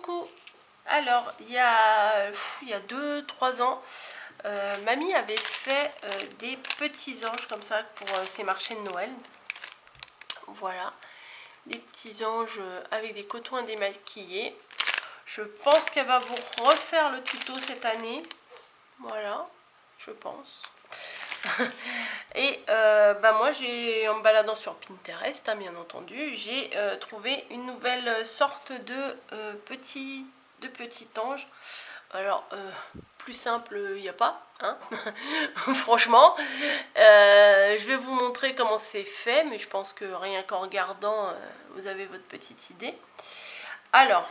Coucou. Alors, il y a 2-3 ans, mamie avait fait des petits anges comme ça pour ses marchés de Noël. Voilà, des petits anges avec des cotons à démaquiller. Je pense qu'elle va vous refaire le tuto cette année. Voilà, je pense. Et moi, en me baladant sur Pinterest, hein, bien entendu, j'ai trouvé une nouvelle sorte de petit ange. Alors, plus simple, il n'y a pas, hein. Franchement. Je vais vous montrer comment c'est fait, mais je pense que rien qu'en regardant, vous avez votre petite idée. Alors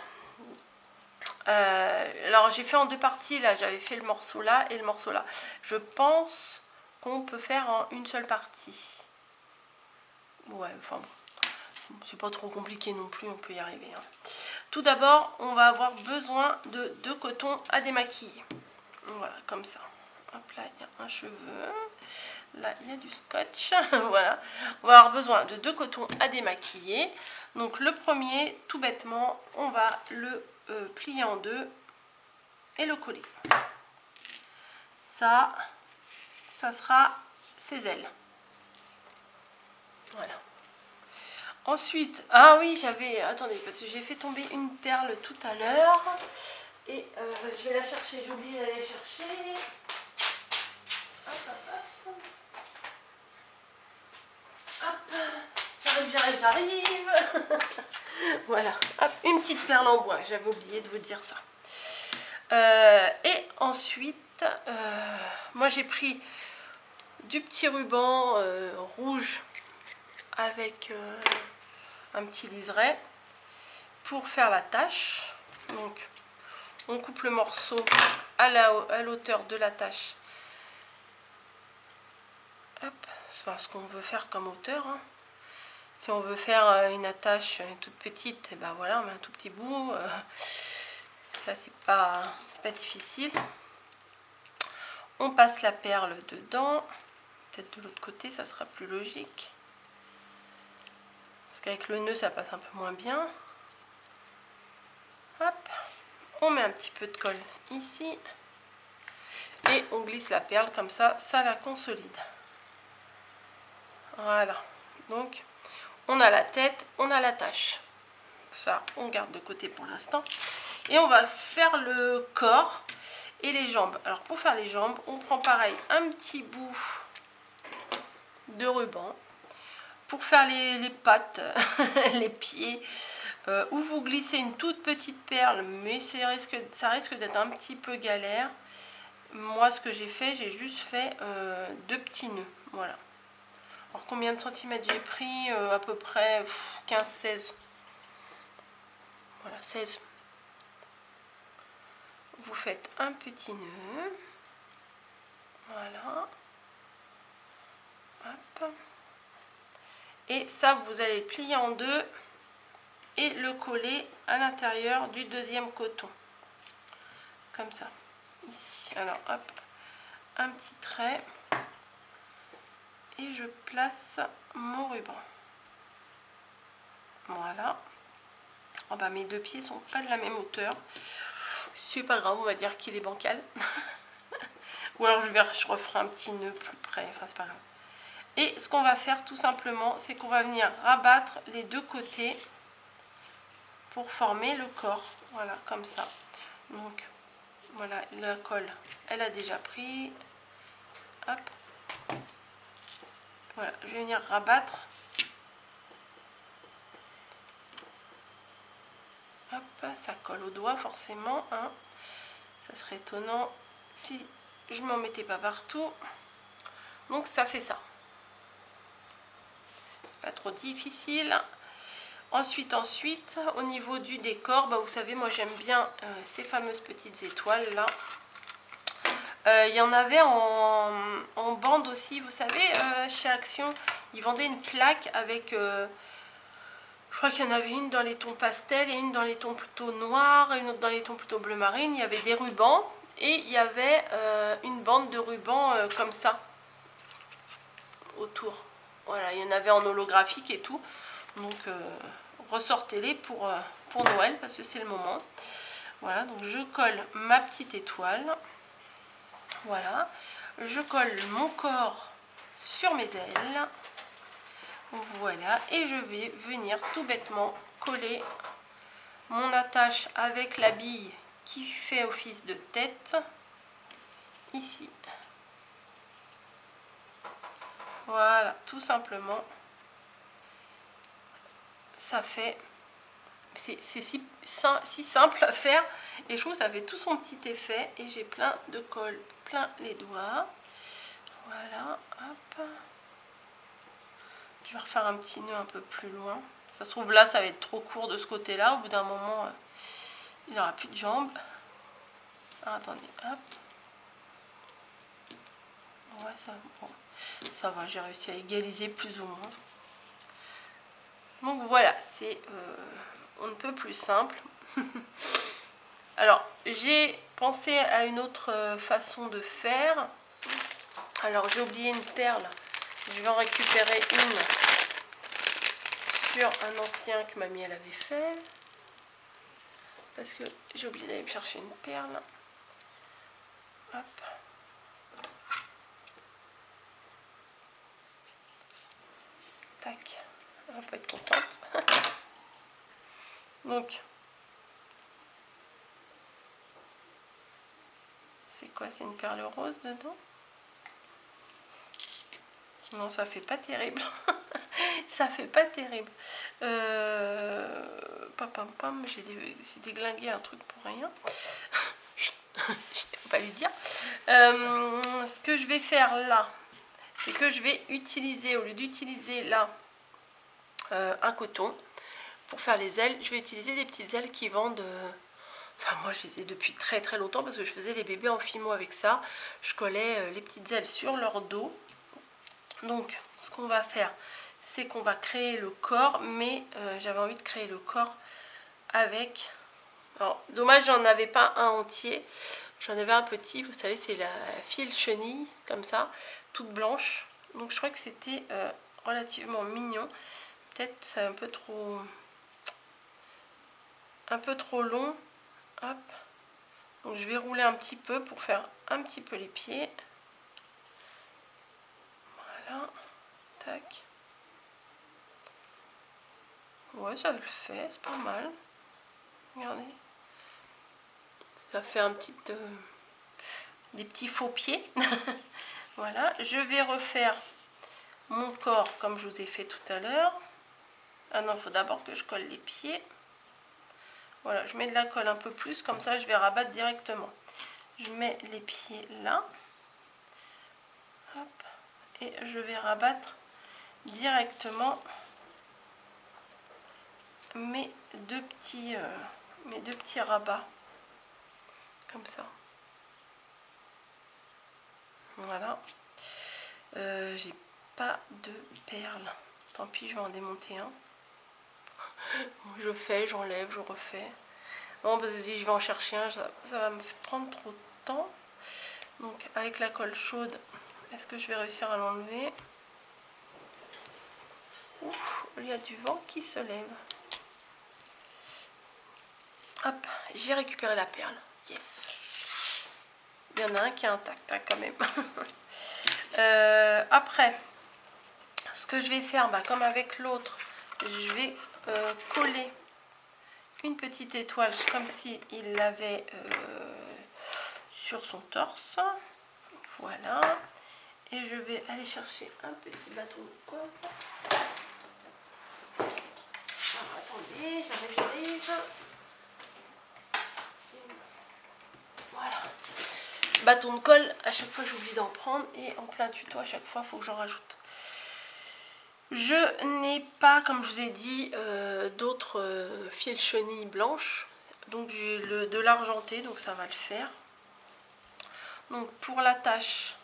j'ai fait en deux parties, là, j'avais fait le morceau là et le morceau là. Je pense qu'on peut faire en une seule partie. Ouais, enfin bon, c'est pas trop compliqué non plus, on peut y arriver, hein. Tout d'abord, on va avoir besoin de 2 cotons à démaquiller. Voilà, comme ça. Hop là, il y a un cheveu. Là, il y a du scotch. Voilà. On va avoir besoin de 2 cotons à démaquiller. Donc, le premier, tout bêtement, on va le plier en deux et le coller. Ça sera ses ailes. Voilà. Ensuite, ah oui, attendez, parce que j'ai fait tomber une perle tout à l'heure. Et je vais la chercher, j'ai oublié d'aller la chercher. Hop, hop, hop. Hop, j'arrive. Voilà, hop, une petite perle en bois, j'avais oublié de vous dire ça. Et ensuite, moi j'ai pris du petit ruban rouge avec un petit liseré pour faire la tache. Donc on coupe le morceau à l'auteur de la tache. Hop, enfin ce qu'on veut faire comme hauteur, hein. Si on veut faire une attache toute petite, et ben voilà, on met un tout petit bout. Ça c'est pas difficile. On passe la perle dedans. Peut-être de l'autre côté, ça sera plus logique. Parce qu'avec le nœud, ça passe un peu moins bien. Hop, on met un petit peu de colle ici. Et on glisse la perle comme ça, ça la consolide. Voilà. Donc, on a la tête, on a la tache. Ça, on garde de côté pour l'instant. Et on va faire le corps et les jambes. Alors, pour faire les jambes, on prend pareil un petit bout de ruban. Pour faire les pattes, les pieds, où vous glissez une toute petite perle, mais ça risque d'être un petit peu galère. Moi, ce que j'ai fait, j'ai juste fait 2 petits nœuds. Voilà. Alors, combien de centimètres j'ai pris? À peu près 15-16. Voilà, 16. Vous faites un petit nœud. Voilà. Hop. Et ça, vous allez le plier en deux et le coller à l'intérieur du deuxième coton. Comme ça. Ici. Alors, hop. Un petit trait. Et je place mon ruban. Voilà. Oh bah, mes 2 pieds sont pas de la même hauteur. C'est pas grave, on va dire qu'il est bancal. Ou alors je referai un petit nœud plus près. Enfin, c'est pas grave. Et ce qu'on va faire tout simplement, c'est qu'on va venir rabattre les 2 côtés pour former le corps. Voilà, comme ça. Donc, voilà, la colle, elle a déjà pris. Hop. Voilà, je vais venir rabattre. Hop, ça colle au doigt forcément, hein. Ça serait étonnant si je m'en mettais pas partout. Donc ça fait ça. C'est pas trop difficile. Ensuite, au niveau du décor, bah, vous savez, moi j'aime bien ces fameuses petites étoiles là. Il y en avait en bande aussi, vous savez, chez Action, ils vendaient une plaque avec, je crois qu'il y en avait une dans les tons pastels et une dans les tons plutôt noirs et une autre dans les tons plutôt bleu marine. Il y avait des rubans et il y avait une bande de rubans comme ça autour. Voilà, il y en avait en holographique et tout. Donc ressortez-les pour Noël parce que c'est le moment. Voilà, donc je colle ma petite étoile. Voilà, je colle mon corps sur mes ailes. Voilà, et je vais venir tout bêtement coller mon attache avec la bille qui fait office de tête ici. Voilà, tout simplement. Ça fait... C'est si simple à faire et je trouve que ça fait tout son petit effet et j'ai plein de colle, plein les doigts. Voilà, hop. Je vais refaire un petit nœud un peu plus loin. Ça se trouve là, ça va être trop court de ce côté-là. Au bout d'un moment, il n'aura plus de jambes. Ah, attendez, hop. Ouais, bon, ça va, j'ai réussi à égaliser plus ou moins. Donc voilà, c'est on ne peut plus simple. Alors, j'ai pensé à une autre façon de faire. Alors, j'ai oublié une perle. Je vais en récupérer une sur un ancien que mamie elle avait fait. Parce que j'ai oublié d'aller me chercher une perle. Hop. Tac. Elle va pas être contente. Donc, c'est quoi? C'est une perle rose dedans? Non, ça fait pas terrible. Ça fait pas terrible. Pam pam, j'ai déglingué un truc pour rien. Je ne peux pas lui dire. Ce que je vais faire là, c'est que je vais utiliser, au lieu d'utiliser là un coton pour faire les ailes, je vais utiliser des petites ailes qui vendent. Enfin, moi, je les ai depuis très très longtemps parce que je faisais les bébés en fimo avec ça. Je collais les petites ailes sur leur dos. Donc, ce qu'on va faire, c'est qu'on va créer le corps, mais j'avais envie de créer le corps avec... Alors, dommage, j'en avais pas un entier. J'en avais un petit, vous savez, c'est la file chenille, comme ça, toute blanche. Donc, je crois que c'était relativement mignon. Peut-être c'est un peu trop long. Hop. Donc, je vais rouler un petit peu pour faire un petit peu les pieds. Voilà. Tac. Ouais, ça le fait, c'est pas mal. Regardez. Ça fait un petit, des petits faux pieds. Voilà, je vais refaire mon corps comme je vous ai fait tout à l'heure. Ah non, il faut d'abord que je colle les pieds. Voilà, je mets de la colle un peu plus, comme ça je vais rabattre directement. Je mets les pieds là. Hop, et je vais rabattre directement mes deux petits rabats. Comme ça. Voilà. J'ai pas de perles. Tant pis, je vais en démonter un. Je fais, j'enlève, je refais. Non, parce que si je vais en chercher un, ça va me prendre trop de temps. Donc, avec la colle chaude, est-ce que je vais réussir à l'enlever? Ouf, il y a du vent qui se lève. Hop, j'ai récupéré la perle. Yes. Il y en a un qui est intact, hein, quand même. Après, ce que je vais faire, comme avec l'autre, je vais coller une petite étoile comme si il l'avait sur son torse. Voilà. Et je vais aller chercher un petit bâton de colle. Alors, attendez, j'arrive. Voilà. Bâton de colle, à chaque fois j'oublie d'en prendre et en plein tuto à chaque fois il faut que j'en rajoute. Je n'ai pas, comme je vous ai dit, d'autres fils chenilles blanches. Donc j'ai de l'argenté, donc ça va le faire. Donc pour la tâche,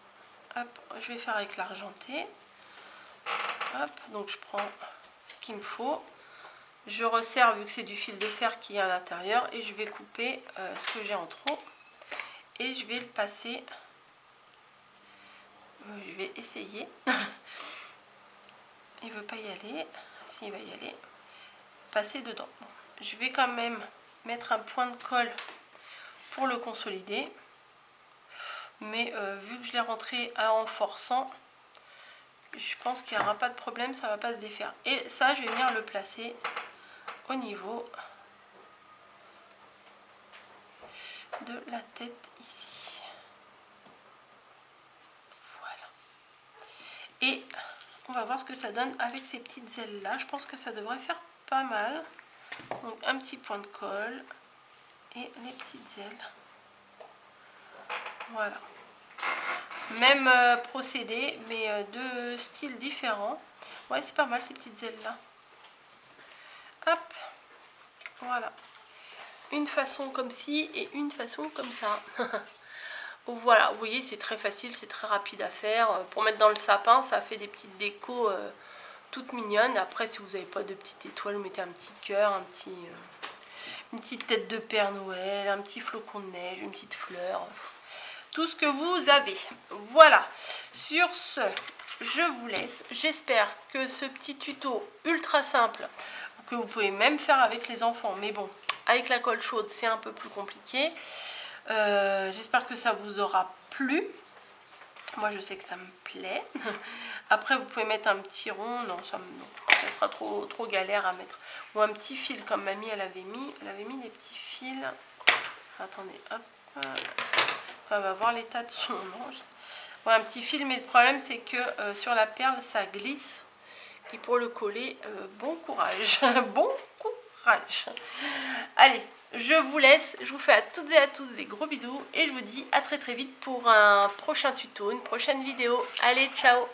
hop, je vais faire avec l'argenté. Hop, donc je prends ce qu'il me faut. Je resserre vu que c'est du fil de fer qui est à l'intérieur et je vais couper ce que j'ai en trop. Et je vais le passer. Je vais essayer. Il veut pas y aller. S'il va y aller, passer dedans. Je vais quand même mettre un point de colle pour le consolider. Mais vu que je l'ai rentré en forçant, je pense qu'il n'y aura pas de problème, ça ne va pas se défaire. Et ça, je vais venir le placer au niveau de la tête ici. Voilà. Et on va voir ce que ça donne avec ces petites ailes là. Je pense que ça devrait faire pas mal. Donc un petit point de colle et les petites ailes. Voilà. Même procédé, mais deux styles différents. Ouais, c'est pas mal ces petites ailes là. Hop, voilà. Une façon comme ci et une façon comme ça. Voilà, vous voyez, c'est très facile, c'est très rapide à faire. Pour mettre dans le sapin, ça fait des petites décos toutes mignonnes. Après, si vous n'avez pas de petite étoile, vous mettez un petit cœur, une petite tête de Père Noël, un petit flocon de neige, une petite fleur. Tout ce que vous avez. Voilà. Sur ce, je vous laisse. J'espère que ce petit tuto ultra simple, que vous pouvez même faire avec les enfants, mais bon, avec la colle chaude, c'est un peu plus compliqué. J'espère que ça vous aura plu. Moi, je sais que ça me plaît. Après, vous pouvez mettre un petit rond. Non, ça sera trop galère à mettre. Ou un petit fil, comme mamie, elle avait mis. Elle avait mis des petits fils. Attendez, hop. On va voir l'état de son manche. Ouais, un petit fil, mais le problème, c'est que sur la perle, ça glisse. Et pour le coller, bon courage. Bon courage. Allez, je vous laisse. Je vous fais à toutes et à tous des gros bisous. Et je vous dis à très vite pour un prochain tuto, une prochaine vidéo. Allez, ciao!